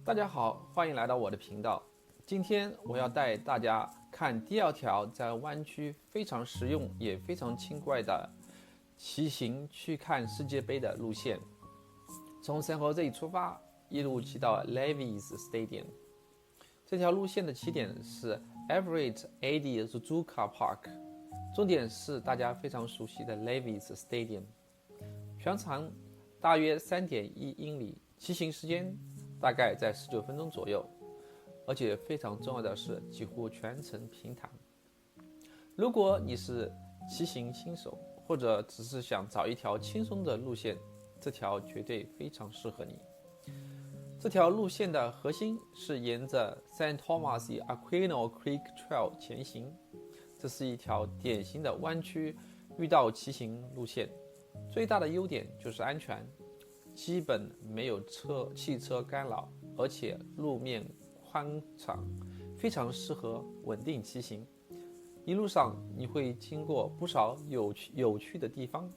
大家好，欢迎来到我的频道。今天我要带大家看第二条在湾区非常实用也非常轻快的骑行去看世界杯的路线。从San Jose出发，一路骑到 Levi's Stadium。这条路线的起点是 Everett Adi Suzuka Park， 终点是大家非常熟悉的 Levi's Stadium。全长大约 3.1 英里，骑行时间大概在19分钟左右，而且非常重要的是，几乎全程平坦。如果你是骑行新手，或者只是想找一条轻松的路线，这条绝对非常适合你。这条路线的核心是沿着 San Thomas Aquino Creek Trail 前行，这是一条典型的湾区绿道骑行路线。最大的优点就是安全，基本没有汽车干扰，而且路面宽敞，非常适合稳定骑行。一路上你会经过不少有趣的地方，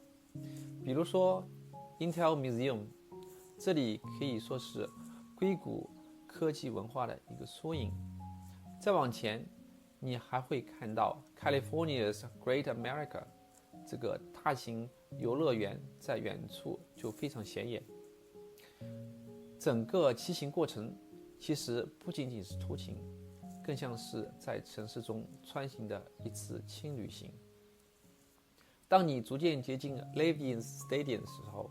比如说 Intel Museum， 这里可以说是硅谷科技文化的一个缩影。再往前，你还会看到 California's Great America， 这个大型游乐园在远处就非常显眼。整个骑行过程其实不仅仅是通勤，更像是在城市中穿行的一次轻旅行。当你逐渐接近 Levi's Stadium 的时候，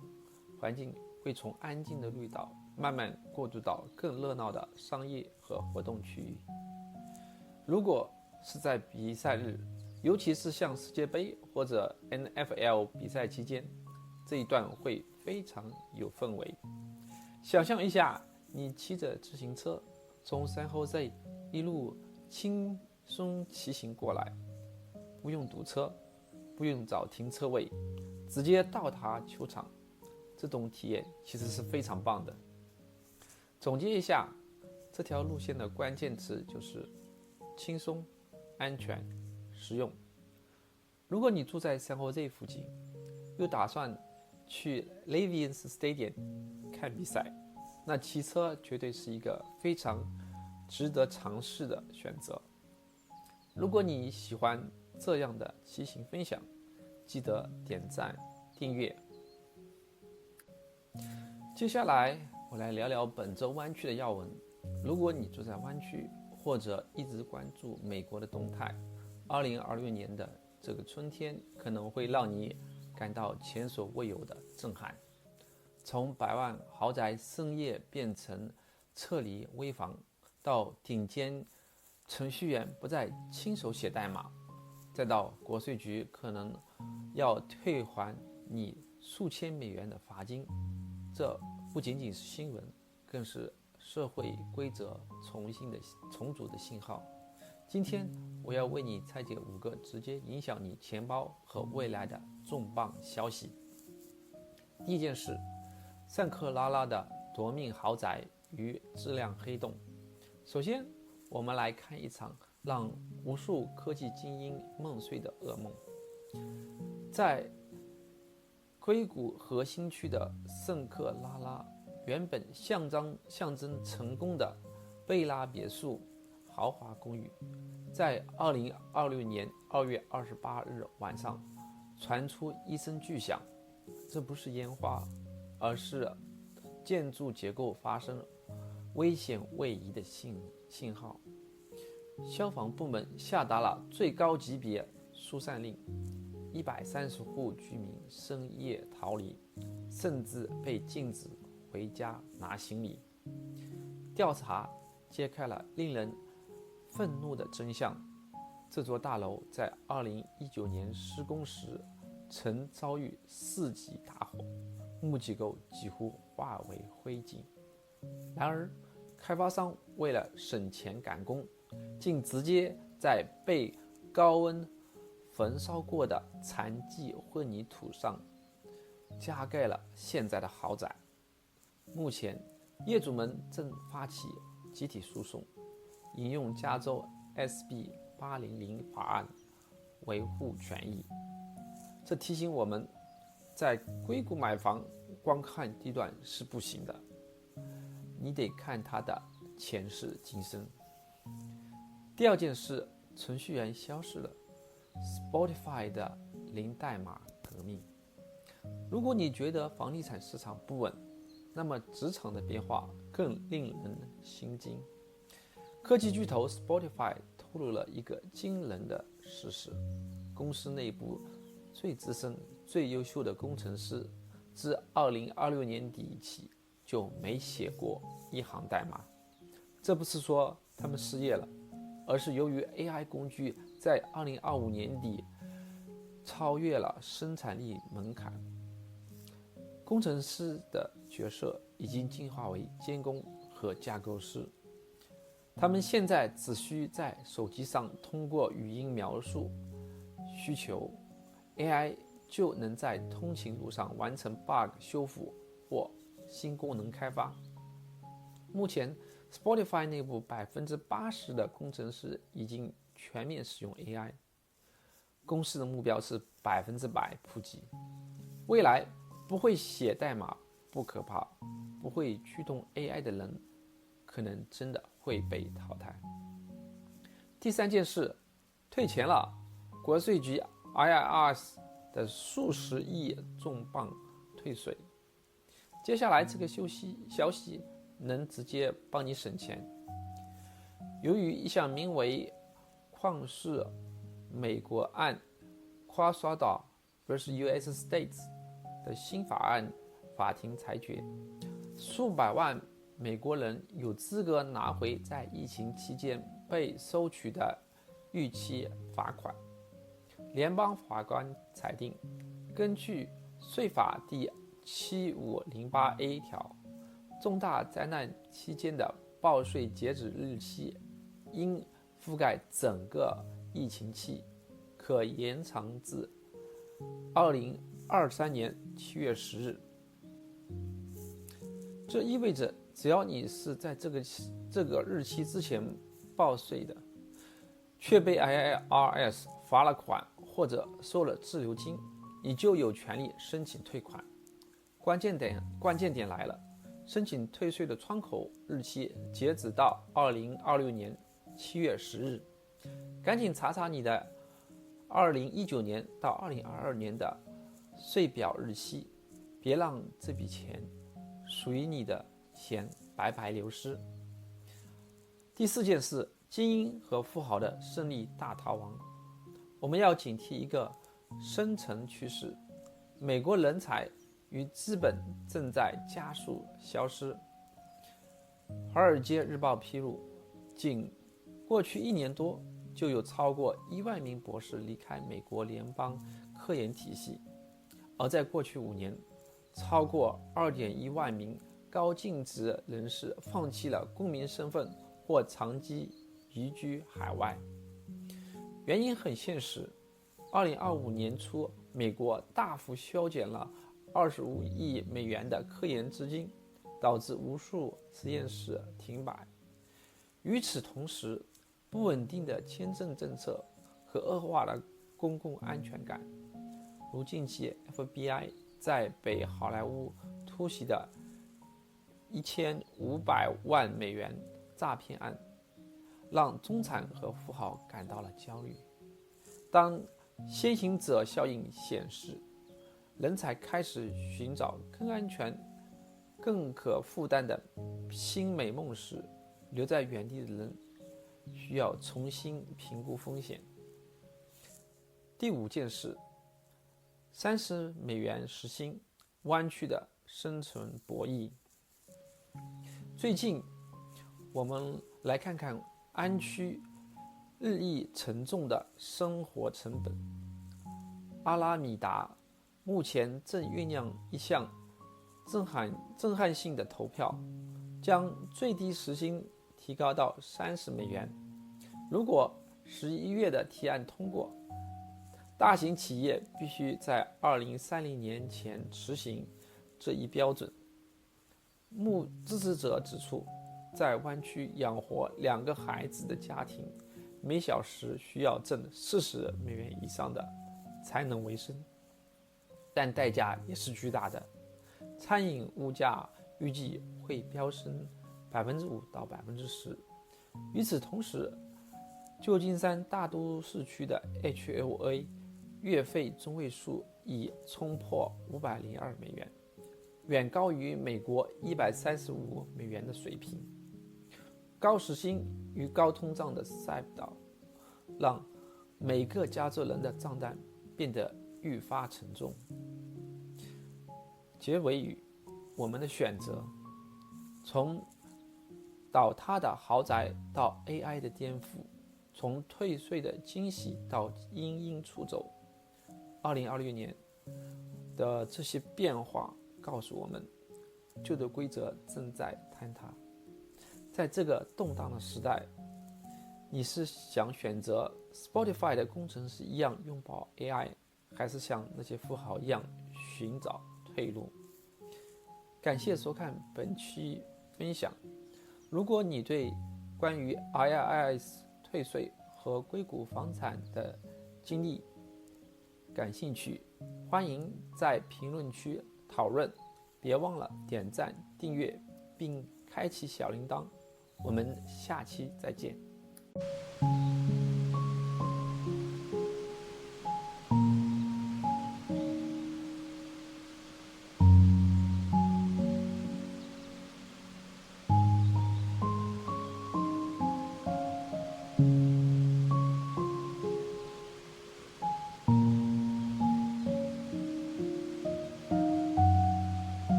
环境会从安静的绿道慢慢过渡到更热闹的商业和活动区域。如果是在比赛日，尤其是像世界杯或者 NFL 比赛期间，这一段会非常有氛围。想象一下，你骑着自行车从San Jose一路轻松骑行过来，不用堵车，不用找停车位，直接到达球场，这种体验其实是非常棒的。总结一下，这条路线的关键词就是轻松、安全、实用。如果你住在San Jose附近，又打算去 Levi's Stadium 看比赛，那骑车绝对是一个非常值得尝试的选择。如果你喜欢这样的骑行分享，记得点赞、订阅。接下来我来聊聊本周湾区的要闻。如果你住在湾区，或者一直关注美国的动态，2026年的这个春天可能会让你感到前所未有的震撼。从百万豪宅深夜变成撤离危房，到顶尖程序员不再亲手写代码，再到国税局可能要退还你数千美元的罚金，这不仅仅是新闻，更是社会规则重组的信号。今天我要为你拆解5个直接影响你钱包和未来的重磅消息。第一件事，圣克拉拉的夺命豪宅与质量黑洞。首先，我们来看一场让无数科技精英梦碎的噩梦。在硅谷核心区的圣克拉拉，原本象征成功的贝拉别墅豪华公寓，在2026年2月28日晚上传出一声巨响，这不是烟花，而是建筑结构发生危险位移的信号。消防部门下达了最高级别疏散令，130户居民深夜逃离，甚至被禁止回家拿行李。调查揭开了令人愤怒的真相，这座大楼在2019年施工时曾遭遇4级大火，木结构几乎化为灰烬。然而，开发商为了省钱赶工，竟直接在被高温焚烧过的残迹混凝土上加盖了现在的豪宅。目前，业主们正发起集体诉讼，引用加州 SB 800法案维护权益。这提醒我们，在硅谷买房光看地段是不行的，你得看它的前世今生。第二件事，程序员消失了 ，Spotify 的零代码革命。如果你觉得房地产市场不稳，那么职场的变化更令人心惊。科技巨头 Spotify 透露了一个惊人的事实：公司内部最资深、最优秀的工程师，自2026年底起就没写过一行代码。这不是说他们失业了，而是由于 AI 工具在2025年底超越了生产力门槛，工程师的角色已经进化为监工和架构师。他们现在只需在手机上通过语音描述需求 ，AI 就能在通勤路上完成 bug 修复或新功能开发。目前 Spotify 内部80%的工程师已经全面使用 AI， 公司的目标是100%普及。未来不会写代码不可怕，不会驱动 AI 的人可能真的会被淘汰。第三件事，退钱了，国税局 IRS 的数十亿重磅退税。接下来这个消息能直接帮你省钱。由于一项名为旷视美国案 Crossout vs US States 的新法案法庭裁决，数百万美国人有资格拿回在疫情期间被收取的逾期罚款。联邦法官裁定，根据税法第7508A 条，重大灾难期间的报税截止日期应覆盖整个疫情期，可延长至2023年7月10日。这意味着，只要你是在这个日期之前报税的，却被 IRS 罚了款或者收了滞留金，你就有权利申请退款。关键点来了，申请退税的窗口日期截止到2026年7月10日，赶紧查查你的2019年到2022年的税表日期，别让这笔钱属于你的钱白白流失。第四件事，精英和富豪的胜利大逃亡。我们要警惕一个深层趋势，美国人才与资本正在加速消失。华尔街日报披露，仅过去1年多，就有超过1万名博士离开美国联邦科研体系，而在过去5年，超过2.1万名高净值人士放弃了公民身份或长期移居海外。原因很现实，2025年初，美国大幅削减了25亿美元的科研资金，导致无数实验室停摆。与此同时，不稳定的签证政策和恶化的公共安全感，如近期 FBI 在北好莱坞突袭的1500万美元诈骗案，让中产和富豪感到了焦虑。当先行者效应显示，人才开始寻找更安全、更可负担的新美梦时，留在原地的人需要重新评估风险。第5件事，30美元时薪，湾区的生存博弈。最近，我们来看看安区日益沉重的生活成本。阿拉米达目前正酝酿一项震撼性的投票，将最低时薪提高到30美元。如果11月的提案通过，大型企业必须在2030年前实行这一标准。支持者指出，在湾区养活2个孩子的家庭，每小时需要挣40美元以上的才能维生，但代价也是巨大的。餐饮物价预计会飙升5%到10%。与此同时，旧金山大都市区的 HOA 月费中位数已冲破$502，远高于美国$135的水平。高时薪与高通胀的赛道，让每个加州人的账单变得愈发沉重。结尾语：我们的选择，从倒塌的豪宅到 AI 的颠覆，从退税的惊喜到因应出走。2026年的这些变化告诉我们，旧的规则正在坍塌。在这个动荡的时代，你是想选择 Spotify 的工程师一样拥抱 AI， 还是像那些富豪一样寻找退路？感谢收看本期分享。如果你对关于 IRS 退税和硅谷房产的经历感兴趣，欢迎在评论区讨论。别忘了点赞、订阅并开启小铃铛。我们下期再见。